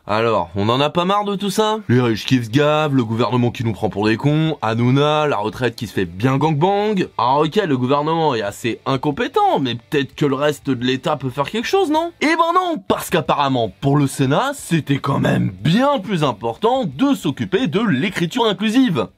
Alors, on en a pas marre de tout ça? Les riches qui se gavent, le gouvernement qui nous prend pour des cons, Hanouna, la retraite qui se fait bien gangbang. Ah ok, le gouvernement est assez incompétent, mais peut-être que le reste de l'État peut faire quelque chose, non? Eh ben non, parce qu'apparemment, pour le Sénat, c'était quand même bien plus important de s'occuper de l'écriture inclusive.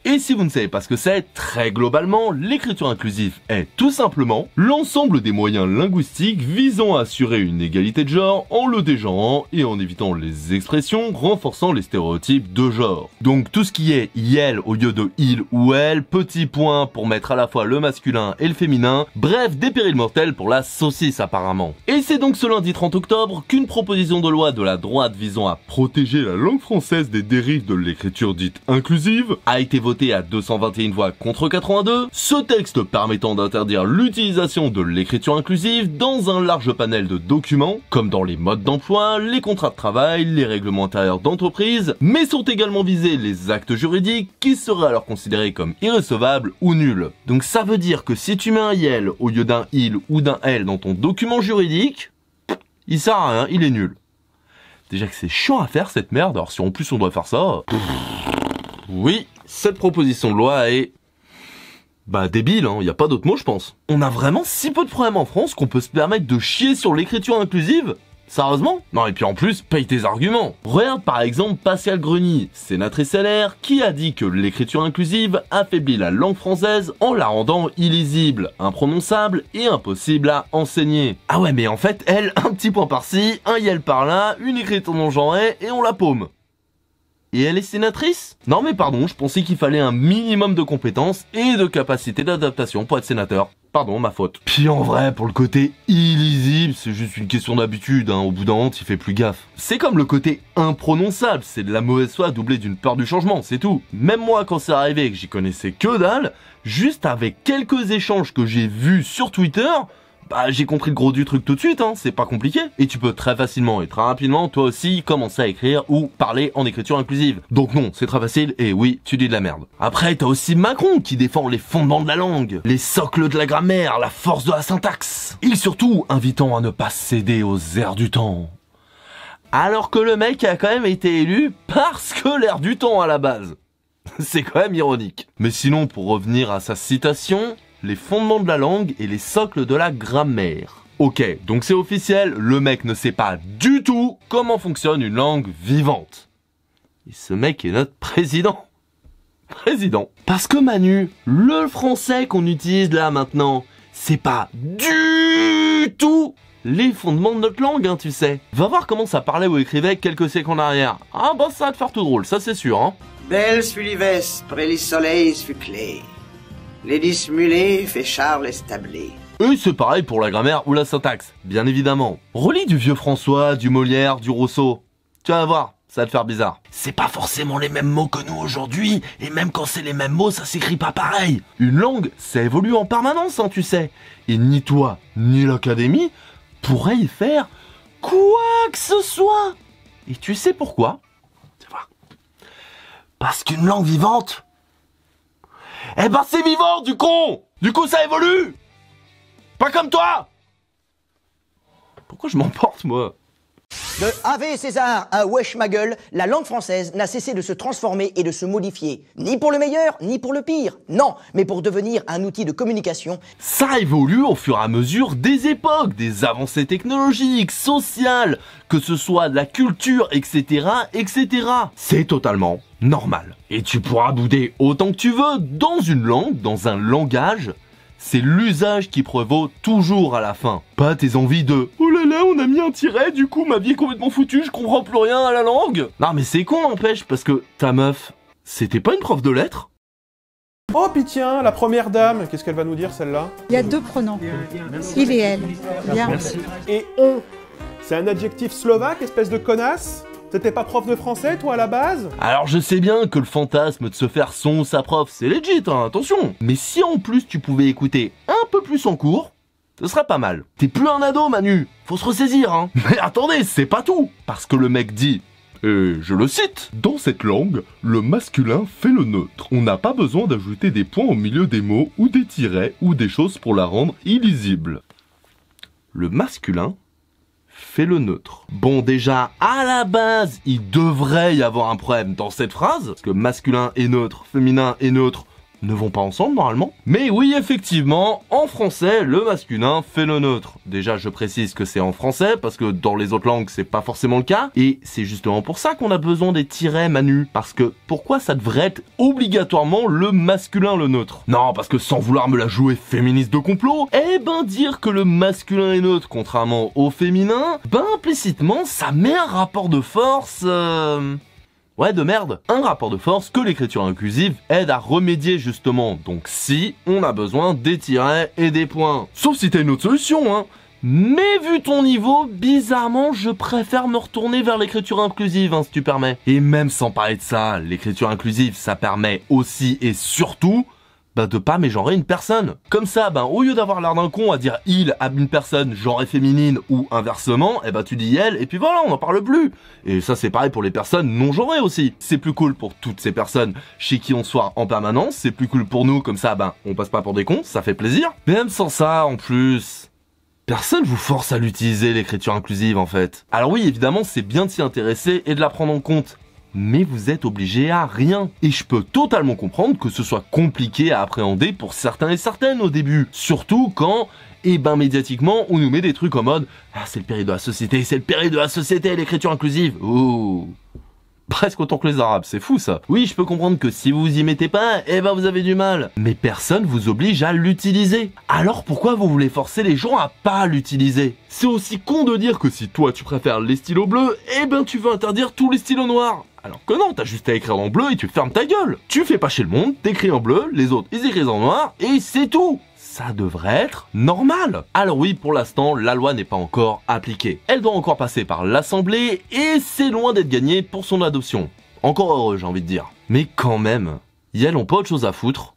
Et si vous ne savez pas ce que c'est, très globalement, l'écriture inclusive est tout simplement l'ensemble des moyens linguistiques visant à assurer une égalité de genre en le dégenrant et en évitant les expressions renforçant les stéréotypes de genre. Donc tout ce qui est yel au lieu de il ou elle, petit point pour mettre à la fois le masculin et le féminin, bref, des périls mortels pour la saucisse apparemment. Et c'est donc ce lundi 30 octobre qu'une proposition de loi de la droite visant à protéger la langue française des dérives de l'écriture dite inclusive a été votée à 221 voix contre 82, ce texte permettant d'interdire l'utilisation de l'écriture inclusive dans un large panel de documents, comme dans les modes d'emploi, les contrats de travail, les règlements intérieurs d'entreprise, mais sont également visés les actes juridiques qui seraient alors considérés comme irrécevables ou nuls. Donc ça veut dire que si tu mets un yel au lieu d'un il ou d'un elle dans ton document juridique, il sert à rien, il est nul. Déjà que c'est chiant à faire cette merde, alors si en plus on doit faire ça... Oui, cette proposition de loi est... débile, hein, y a pas d'autre mot je pense. On a vraiment si peu de problèmes en France qu'on peut se permettre de chier sur l'écriture inclusive? Sérieusement? Non, et puis en plus, paye tes arguments. Regarde par exemple Pascale Gruny, sénatrice LR, qui a dit que l'écriture inclusive affaiblit la langue française en la rendant illisible, imprononçable et impossible à enseigner. Ah ouais, mais en fait, elle, un petit point par-ci, un yel par-là, une écriture non-genrée et on la paume. Et elle est sénatrice? Non mais pardon, je pensais qu'il fallait un minimum de compétences et de capacité d'adaptation pour être sénateur. Pardon, ma faute. Puis en vrai, pour le côté illisible, c'est juste une question d'habitude, hein. Au bout d'un moment, tu fais plus gaffe. C'est comme le côté imprononçable, c'est de la mauvaise foi doublée d'une peur du changement, c'est tout. Même moi, quand c'est arrivé et que j'y connaissais que dalle, juste avec quelques échanges que j'ai vus sur Twitter, j'ai compris le gros du truc tout de suite, hein, c'est pas compliqué. Et tu peux très facilement et très rapidement, toi aussi, commencer à écrire ou parler en écriture inclusive. Donc non, c'est très facile, et oui, tu dis de la merde. Après, t'as aussi Macron qui défend les fondements de la langue, les socles de la grammaire, la force de la syntaxe. Et surtout, invitant à ne pas céder aux airs du temps. Alors que le mec a quand même été élu parce que l'air du temps à la base. C'est quand même ironique. Mais sinon, pour revenir à sa citation... les fondements de la langue et les socles de la grammaire. Ok, donc c'est officiel, le mec ne sait pas du tout comment fonctionne une langue vivante. Et ce mec est notre président. Parce que Manu, le français qu'on utilise là maintenant, c'est pas du tout les fondements de notre langue, hein, tu sais. Va voir comment ça parlait ou écrivait quelques siècles en arrière. Ah bah ça va te faire tout drôle, ça c'est sûr, hein. Belle fut l'ivestre et les soleils fut clés. Les dissimulés fait Charles Establé. Et c'est pareil pour la grammaire ou la syntaxe, bien évidemment. Relis du vieux François, du Molière, du Rousseau. Tu vas voir, ça va te faire bizarre. C'est pas forcément les mêmes mots que nous aujourd'hui, et même quand c'est les mêmes mots, ça s'écrit pas pareil. Une langue, ça évolue en permanence, hein, tu sais. Et ni toi, ni l'académie pourraient y faire quoi que ce soit. Et tu sais pourquoi? Tu vas voir. Parce qu'une langue vivante... eh ben c'est vivant, du con! Du coup ça évolue! Pas comme toi! Pourquoi je m'emporte, moi? De Ave César à Wesh ma gueule, la langue française n'a cessé de se transformer et de se modifier. Ni pour le meilleur, ni pour le pire. Non, mais pour devenir un outil de communication. Ça évolue au fur et à mesure des époques, des avancées technologiques, sociales, que ce soit de la culture, etc., etc. C'est totalement normal. Et tu pourras bouder autant que tu veux dans une langue, dans un langage. C'est l'usage qui prévaut toujours à la fin. Pas tes envies de « oh là là, on a mis un tiret, du coup ma vie est complètement foutue, je comprends plus rien à la langue ». Non mais c'est con n'empêche, parce que ta meuf, c'était pas une prof de lettres? Oh puis tiens, la première dame, qu'est-ce qu'elle va nous dire celle-là? Il y a deux pronoms, il et elle. Bien. Merci. Et on, c'est un adjectif slovaque, espèce de connasse? T'étais pas prof de français, toi, à la base? Alors je sais bien que le fantasme de se faire son sa prof, c'est legit, hein, attention. Mais si en plus tu pouvais écouter un peu plus en cours, ce serait pas mal. T'es plus un ado, Manu, faut se ressaisir, hein. Mais attendez, c'est pas tout. Parce que le mec dit, et je le cite, « Dans cette langue, le masculin fait le neutre. On n'a pas besoin d'ajouter des points au milieu des mots ou des tirets ou des choses pour la rendre illisible. » Le masculin fait le neutre. Bon, déjà, à la base, il devrait y avoir un problème dans cette phrase, parce que masculin et neutre, féminin et neutre ne vont pas ensemble normalement. Mais oui, effectivement, en français, le masculin fait le neutre. Déjà, je précise que c'est en français, parce que dans les autres langues, c'est pas forcément le cas, et c'est justement pour ça qu'on a besoin des tirets, Manu. Parce que, pourquoi ça devrait être obligatoirement le masculin le neutre? Non, parce que sans vouloir me la jouer féministe de complot, eh ben dire que le masculin est neutre, contrairement au féminin, ben implicitement, ça met un rapport de force... Ouais, de merde. Un rapport de force que l'écriture inclusive aide à remédier justement. Donc si, on a besoin des tirets et des points. Sauf si t'as une autre solution, hein. Mais vu ton niveau, bizarrement, je préfère me retourner vers l'écriture inclusive, hein, si tu permets. Et même sans parler de ça, l'écriture inclusive, ça permet aussi et surtout... de pas mégenrer une personne. Comme ça, au lieu d'avoir l'air d'un con à dire il à une personne genrée féminine ou inversement, tu dis elle et puis voilà, on n'en parle plus. Et ça c'est pareil pour les personnes non genrées aussi. C'est plus cool pour toutes ces personnes chez qui on soit en permanence, c'est plus cool pour nous, comme ça on passe pas pour des cons, ça fait plaisir. Mais même sans ça, en plus... Personne vous force à l'utiliser, l'écriture inclusive en fait. Alors oui, évidemment, c'est bien de s'y intéresser et de la prendre en compte. Mais vous êtes obligé à rien. Et je peux totalement comprendre que ce soit compliqué à appréhender pour certains et certaines au début. Surtout quand, médiatiquement, on nous met des trucs en mode « Ah, c'est le péril de la société, c'est le péril de la société, l'écriture inclusive !» Ouh. Presque autant que les Arabes, c'est fou ça. Oui, je peux comprendre que si vous vous y mettez pas, vous avez du mal. Mais personne vous oblige à l'utiliser. Alors pourquoi vous voulez forcer les gens à pas l'utiliser? C'est aussi con de dire que si toi tu préfères les stylos bleus, tu veux interdire tous les stylos noirs. Alors que non, t'as juste à écrire en bleu et tu fermes ta gueule. Tu fais pas chez le monde, t'écris en bleu, les autres ils écrivent en noir, et c'est tout. Ça devrait être normal. Alors oui, pour l'instant, la loi n'est pas encore appliquée. Elle doit encore passer par l'Assemblée, et c'est loin d'être gagné pour son adoption. Encore heureux, j'ai envie de dire. Mais quand même, elles ont pas autre chose à foutre